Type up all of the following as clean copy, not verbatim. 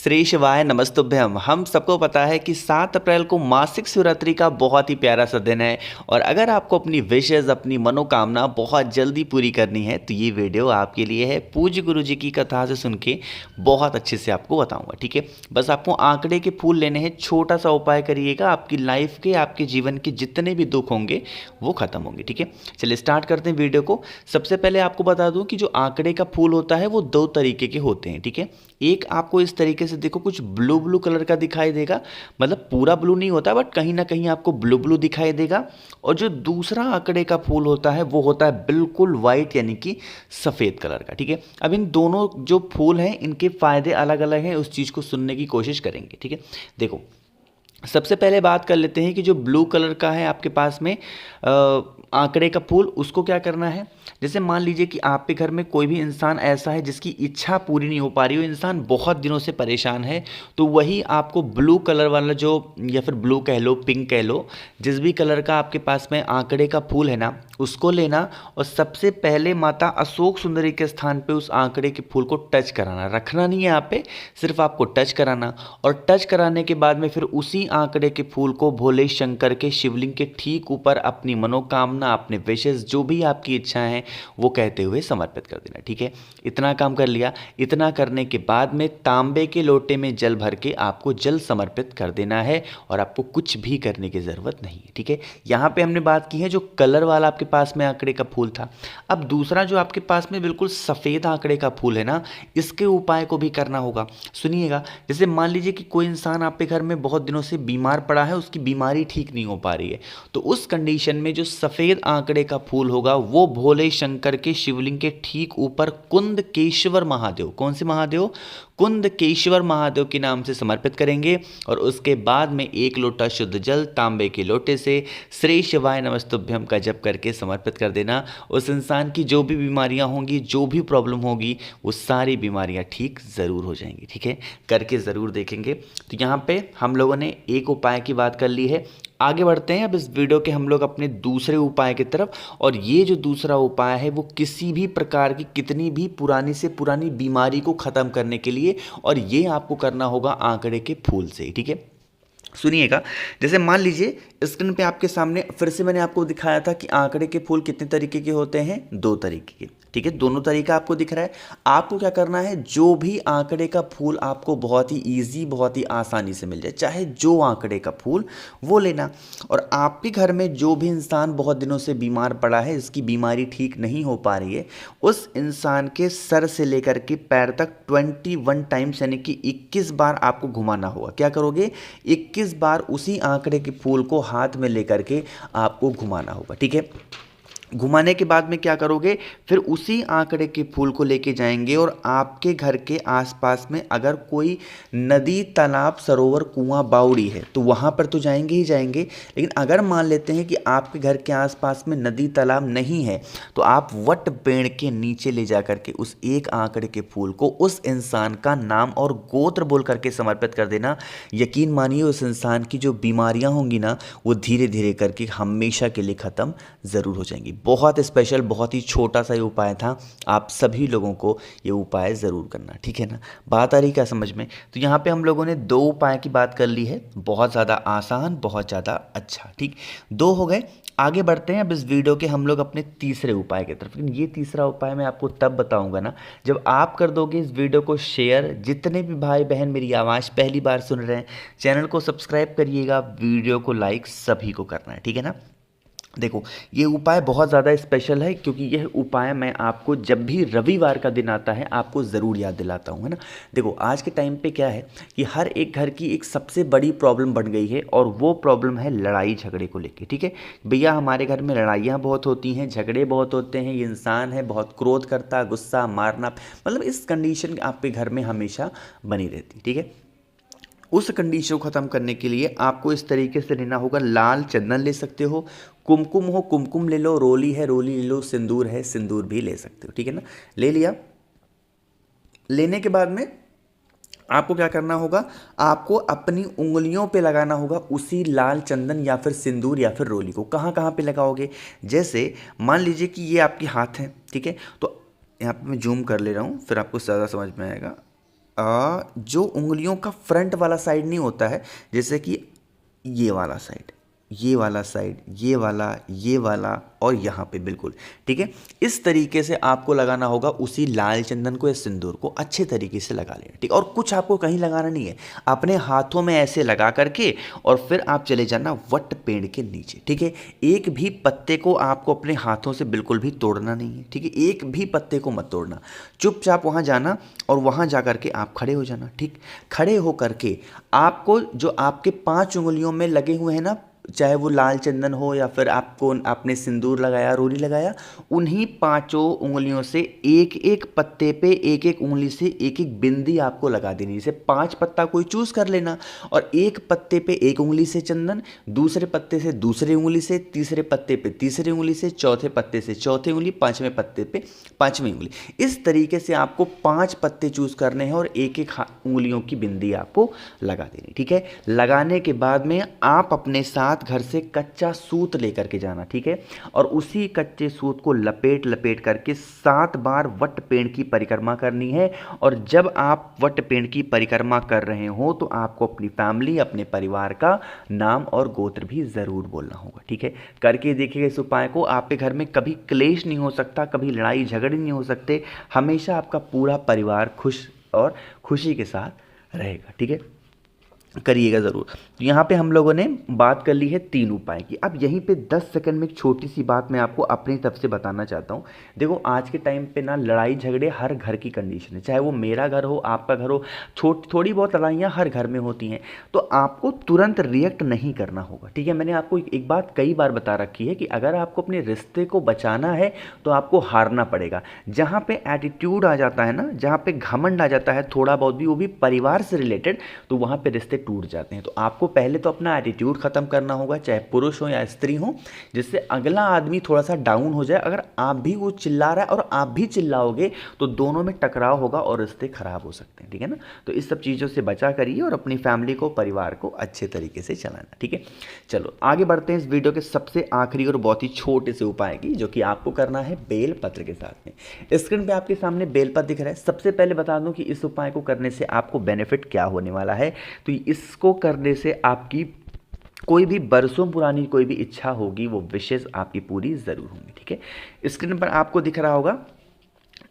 श्री शिवाय नमस्तुभ्यम। हम सबको पता है कि 7 अप्रैल को मासिक शिवरात्रि का बहुत ही प्यारा सा दिन है और अगर आपको अपनी विशेज़ अपनी मनोकामना बहुत जल्दी पूरी करनी है तो ये वीडियो आपके लिए है। पूज्य गुरु जी की कथा से सुन के बहुत अच्छे से आपको बताऊंगा, ठीक है। बस आपको आंकड़े के फूल लेने हैं, छोटा सा उपाय करिएगा, आपकी लाइफ के आपके जीवन के जितने भी दुख होंगे वो खत्म होंगे, ठीक है। चलिए स्टार्ट करते हैं वीडियो को। सबसे पहले आपको बता दूं कि जो आंकड़े का फूल होता है वो 2 तरीके के होते हैं, ठीक है। एक आपको इस तरीके से देखो कुछ ब्लू ब्लू कलर का दिखाई देगा, मतलब पूरा ब्लू नहीं होता बट कहीं ना कहीं आपको ब्लू ब्लू दिखाई देगा। और जो दूसरा आंकड़े का फूल होता है वो होता है बिल्कुल वाइट यानी कि सफ़ेद कलर का, ठीक है। अब इन दोनों जो फूल हैं इनके फ़ायदे अलग अलग हैं, उस चीज़ को सुनने की कोशिश करेंगे, ठीक है। देखो सबसे पहले बात कर लेते हैं कि जो ब्लू कलर का है आपके पास में आंकड़े का फूल, उसको क्या करना है। जैसे मान लीजिए कि आपके घर में कोई भी इंसान ऐसा है जिसकी इच्छा पूरी नहीं हो पा रही हो, इंसान बहुत दिनों से परेशान है, तो वही आपको ब्लू कलर वाला जो, या फिर ब्लू कह लो पिंक कह लो, जिस भी कलर का आपके पास में आंकड़े का फूल है ना उसको लेना और सबसे पहले माता अशोक सुंदरी के स्थान पे उस आंकड़े के फूल को टच कराना, रखना नहीं है यहाँ पे, सिर्फ आपको टच कराना। और टच कराने के बाद में फिर उसी आंकड़े के फूल को भोले शंकर के शिवलिंग के ठीक ऊपर अपनी मनोकामना, अपने विशेष जो भी आपकी इच्छाएं हैं वो कहते हुए समर्पित कर देना, ठीक है। इतना काम कर लिया। इतना करने के बाद में तांबे के लोटे में जल भर के आपको जल समर्पित कर देना है और आपको कुछ भी करने की ज़रूरत नहीं है, ठीक है। यहाँ पे हमने बात की है जो कलर वाला आपके पास में आंकड़े का फूल था। अब दूसरा जो आपके पास में बिल्कुल सफ़ेद आंकड़े का फूल है ना, इसके उपाय को भी करना होगा। सुनिएगा, जैसे मान लीजिए कि कोई इंसान आपके घर में बहुत दिनों से बीमार पड़ा है, उसकी बीमारी ठीक नहीं हो पा रही है, तो उस कंडीशन में जो सफ़ेद आंकड़े का फूल होगा वो भोले शंकर के शिवलिंग के ठीक ऊपर कुंदकेश्वर महादेव, कौन से महादेव, कुंदकेश्वर महादेव के नाम से समर्पित करेंगे। और उसके बाद में 1 लोटा शुद्ध जल तांबे के लोटे से श्री शिवाय नमस्तुभ्यम का जप करके समर्पित कर देना। उस इंसान की जो भी बीमारियां होंगी, जो भी प्रॉब्लम होगी, वो सारी बीमारियां ठीक ज़रूर हो जाएंगी, ठीक है। करके ज़रूर देखेंगे। तो यहाँ पे हम लोगों ने एक उपाय की बात कर ली है। आगे बढ़ते हैं अब इस वीडियो के हम लोग अपने दूसरे उपाय की तरफ। और ये जो दूसरा उपाय है वो किसी भी प्रकार की कितनी भी पुरानी से पुरानी बीमारी को ख़त्म करने के लिए, और ये आपको करना होगा आंकड़े के फूल से, ठीक है। सुनिएगा, जैसे मान लीजिए स्क्रीन पे आपके सामने फिर से मैंने आपको दिखाया था कि आंकड़े के फूल कितने तरीके के होते हैं, 2 तरीके के, ठीक है। दोनों तरीका आपको दिख रहा है। आपको क्या करना है, जो भी आंकड़े का फूल आपको बहुत ही ईजी, बहुत ही आसानी से मिल जाए, चाहे जो आंकड़े का फूल वो लेना। और आपके घर में जो भी इंसान बहुत दिनों से बीमार पड़ा है, इसकी बीमारी ठीक नहीं हो पा रही है, उस इंसान के सर से लेकर के पैर तक 21 टाइम्स यानी कि 21 बार आपको घुमाना होगा। क्या करोगे, 21 बार उसी आंकड़े के फूल को हाथ में लेकर के आपको घुमाना होगा, ठीक है। घुमाने के बाद में क्या करोगे, फिर उसी आंकड़े के फूल को लेके जाएंगे और आपके घर के आसपास में अगर कोई नदी, तालाब, सरोवर, कुआं, बावड़ी है तो वहाँ पर तो जाएंगे ही जाएंगे। लेकिन अगर मान लेते हैं कि आपके घर के आसपास में नदी, तालाब नहीं है, तो आप वट पेड़ के नीचे ले जा करके उस एक आंकड़े के फूल को उस इंसान का नाम और गोत्र बोल करके समर्पित कर देना। यकीन मानिए उस इंसान की जो बीमारियाँ होंगी ना वो धीरे धीरे करके हमेशा के लिए ख़त्म ज़रूर हो जाएंगी। बहुत स्पेशल, बहुत ही छोटा सा ये उपाय था, आप सभी लोगों को ये उपाय ज़रूर करना, ठीक है ना। बात आ रही क्या समझ में। तो यहाँ पे हम लोगों ने 2 उपाय की बात कर ली है, बहुत ज़्यादा आसान, बहुत ज़्यादा अच्छा, ठीक। 2 हो गए। आगे बढ़ते हैं अब इस वीडियो के हम लोग अपने तीसरे उपाय की तरफ। लेकिन ये तीसरा उपाय मैं आपको तब बताऊंगा ना जब आप कर दोगे इस वीडियो को शेयर। जितने भी भाई बहन मेरी आवाज़ पहली बार सुन रहे हैं, चैनल को सब्सक्राइब करिएगा, वीडियो को लाइक सभी को करना है, ठीक है ना। देखो ये उपाय बहुत ज़्यादा स्पेशल है क्योंकि यह उपाय मैं आपको जब भी रविवार का दिन आता है आपको ज़रूर याद दिलाता हूँ, है ना। देखो आज के टाइम पे क्या है कि हर एक घर की एक सबसे बड़ी प्रॉब्लम बन गई है और वो प्रॉब्लम है लड़ाई झगड़े को लेके, ठीक है। भैया हमारे घर में लड़ाइयाँ बहुत होती हैं, झगड़े बहुत होते हैं, ये इंसान है बहुत क्रोध करता, गुस्सा, मारना, मतलब इस कंडीशन आपके घर में हमेशा बनी रहती, ठीक है। उस कंडीशन को ख़त्म करने के लिए आपको इस तरीके से लेना होगा। लाल चंदन ले सकते हो, कुमकुम हो कुमकुम ले लो, रोली है रोली ले लो, सिंदूर है सिंदूर भी ले सकते हो, ठीक है ना। ले लिया। लेने के बाद में आपको क्या करना होगा, आपको अपनी उंगलियों पे लगाना होगा उसी लाल चंदन या फिर सिंदूर या फिर रोली को। कहाँ कहाँ पे लगाओगे, जैसे मान लीजिए कि ये आपके हाथ हैं, ठीक है। तो यहाँ पे मैं जूम कर ले रहा हूँ फिर आपको ज़्यादा समझ में आएगा। जो उंगलियों का फ्रंट वाला साइड नहीं होता है, जैसे कि ये वाला साइड, ये वाला साइड, ये वाला और यहाँ पे बिल्कुल, ठीक है। इस तरीके से आपको लगाना होगा उसी लाल चंदन को या सिंदूर को अच्छे तरीके से लगा लेना, ठीक। और कुछ आपको कहीं लगाना नहीं है, अपने हाथों में ऐसे लगा करके और फिर आप चले जाना वट पेड़ के नीचे, ठीक है। एक भी पत्ते को आपको अपने हाथों से बिल्कुल भी तोड़ना नहीं है, ठीक है। एक भी पत्ते को मत तोड़ना, चुपचाप वहाँ जाना और वहाँ जा करके आप खड़े हो जाना, ठीक। खड़े हो करके आपको जो आपके 5 उंगलियों में लगे हुए हैं ना, चाहे वो लाल चंदन हो या फिर आपको आपने सिंदूर लगाया, रोली लगाया, उन्हीं 5 उंगलियों से एक एक पत्ते पे एक एक उंगली से एक एक बिंदी आपको लगा देनी। जैसे 5 पत्ता कोई चूज कर लेना और एक पत्ते पे एक उंगली से चंदन, दूसरे पत्ते से दूसरी उंगली से, तीसरे पत्ते पे तीसरी उंगली से, चौथे पत्ते से चौथी उंगली, 5वें पत्ते पे 5वीं उंगली। इस तरीके से आपको 5 पत्ते चूज करने हैं और एक एक उंगलियों की बिंदी आपको लगा देनी, ठीक है। लगाने के बाद में आप अपने साथ घर से कच्चा सूत लेकर के जाना, ठीक है। और उसी कच्चे सूत को लपेट लपेट करके 7 बार वट पेड़ की परिक्रमा करनी है। और जब आप वट पेड़ की परिक्रमा कर रहे हो तो आपको अपनी फैमिली, अपने परिवार का नाम और गोत्र भी जरूर बोलना होगा, ठीक है। करके देखिएगा इस उपाय को, आपके घर में कभी क्लेश नहीं हो सकता, कभी लड़ाई झगड़े नहीं हो सकते, हमेशा आपका पूरा परिवार खुश और खुशी के साथ रहेगा, ठीक है। करिएगा ज़रूर। तो यहाँ पे हम लोगों ने बात कर ली है 3 उपाय की। अब यहीं पे 10 सेकंड में एक छोटी सी बात मैं आपको अपनी तरफ से बताना चाहता हूँ। देखो आज के टाइम पे ना लड़ाई झगड़े हर घर की कंडीशन है, चाहे वो मेरा घर हो, आपका घर हो, थोड़ी बहुत लड़ाइयाँ हर घर में होती हैं। तो आपको तुरंत रिएक्ट नहीं करना होगा, ठीक है। मैंने आपको एक बात कई बार बता रखी है कि अगर आपको अपने रिश्ते को बचाना है तो आपको हारना पड़ेगा। जहाँ पे एटीट्यूड आ जाता है ना, जहाँ पे घमंड आ जाता है थोड़ा बहुत भी, वो भी परिवार से रिलेटेड, तो वहाँ पे रिश्ते टूट जाते हैं। तो आपको पहले तो अपना एटीट्यूड खत्म करना होगा, चाहे पुरुष हो या स्त्री हो, जिससे अगला आदमी थोड़ा सा डाउन हो जाए। अगर आप भी वो चिल्ला रहा है और आप भी चिल्लाओगे तो दोनों में टकराव होगा और रिश्ते खराब हो सकते हैं, ठीक है ना। तो इस सब चीज़ों से बचा करिए और अपनी फैमिली को, परिवार को अच्छे तरीके से चलाना, ठीक है। चलो आगे बढ़ते हैं इस वीडियो के सबसे आखिरी और बहुत ही छोटे से उपाय की, जो कि आपको करना है बेल पत्र के साथ में। स्क्रीन पे आपके सामने बेल पत्र दिख रहा है। सबसे पहले बता दूं कि इस उपाय को करने से आपको बेनिफिट क्या होने वाला है। तो इसको करने से आपकी कोई भी बरसों पुरानी कोई भी इच्छा होगी, वो विशेष आपकी पूरी जरूर होंगी, ठीक है। स्क्रीन पर आपको दिख रहा होगा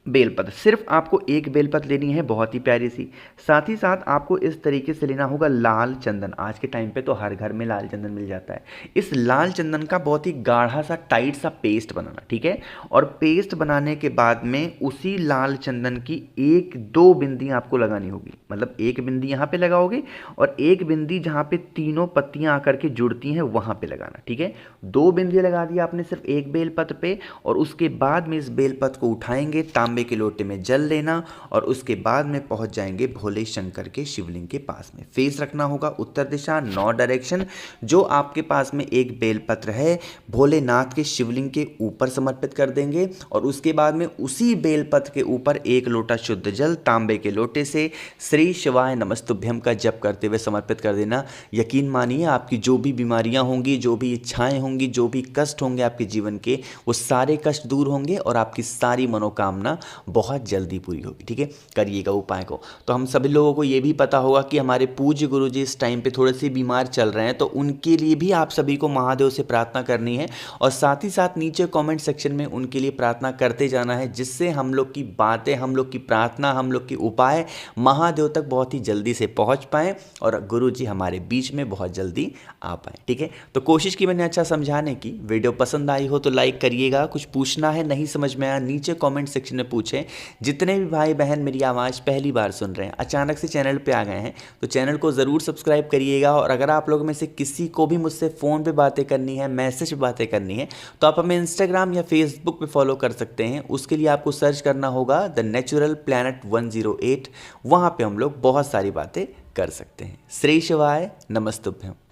बेलपत्र, सिर्फ आपको एक बेलपत्र लेनी है, बहुत ही प्यारी सी। साथ ही साथ आपको इस तरीके से लेना होगा लाल चंदन। आज के टाइम पे तो हर घर में लाल चंदन मिल जाता है। इस लाल चंदन का बहुत ही गाढ़ा सा टाइट सा पेस्ट बनाना, ठीक है। और पेस्ट बनाने के बाद में उसी लाल चंदन की 1-2 बिंदी आपको लगानी होगी। मतलब एक बिंदी यहाँ पे लगाओगे और एक बिंदी जहाँ पे तीनों पत्तियाँ आकर के जुड़ती हैं वहाँ पे लगाना, ठीक है। 2 बिंदी लगा दिया आपने सिर्फ एक बेलपत्र पे, और उसके बाद में इस बेलपत्र को उठाएंगे, तांबे के लोटे में जल लेना और उसके बाद में पहुंच जाएंगे भोले शंकर के शिवलिंग के पास में। फेस रखना होगा उत्तर दिशा, 9 डायरेक्शन। जो आपके पास में एक बेलपत्र है भोलेनाथ के शिवलिंग के ऊपर समर्पित कर देंगे और उसके बाद में उसी बेलपत्र के ऊपर 1 लोटा शुद्ध जल तांबे के लोटे से श्री शिवाय नमस्तुभ्यम का जप करते हुए समर्पित कर देना। यकीन मानिए आपकी जो भी बीमारियां होंगी, जो भी इच्छाएं होंगी, जो भी कष्ट होंगे आपके जीवन के, वो सारे कष्ट दूर होंगे और आपकी सारी मनोकामना बहुत जल्दी पूरी होगी, ठीक है। करिएगा उपाय को। तो हम सभी लोगों को ये भी पता होगा कि हमारे पूज्य गुरुजी इस टाइम पे थोड़े से बीमार चल रहे हैं, तो उनके लिए भी आप सभी को महादेव से प्रार्थना करनी है और साथ ही साथ नीचे कमेंट सेक्शन में उनके लिए प्रार्थना करते जाना है, जिससे हम लोग की बातें, हम लोग की प्रार्थना, हम लोग के उपाय महादेव तक बहुत ही जल्दी से पहुंच पाएं और गुरुजी हमारे बीच में बहुत जल्दी आ पाए, ठीक है। तो कोशिश की मैंने अच्छा समझाने की। वीडियो पसंद आई हो तो लाइक करिएगा। कुछ पूछना है, नहीं समझ में आया, नीचे कमेंट सेक्शन में पूछें। जितने भी भाई बहन मेरी आवाज़ पहली बार सुन रहे हैं, अचानक से चैनल पे आ गए हैं, तो चैनल को ज़रूर सब्सक्राइब करिएगा। और अगर आप लोगों में से किसी को भी मुझसे फ़ोन पे बातें करनी है, मैसेज पे बातें करनी है, तो आप हमें इंस्टाग्राम या फेसबुक पे फॉलो कर सकते हैं। उसके लिए आपको सर्च करना होगा द नेचुरल प्लैनेट 108। वहाँ पर हम लोग बहुत सारी बातें कर सकते हैं। श्री शिवाय नमस्तुभ्यम।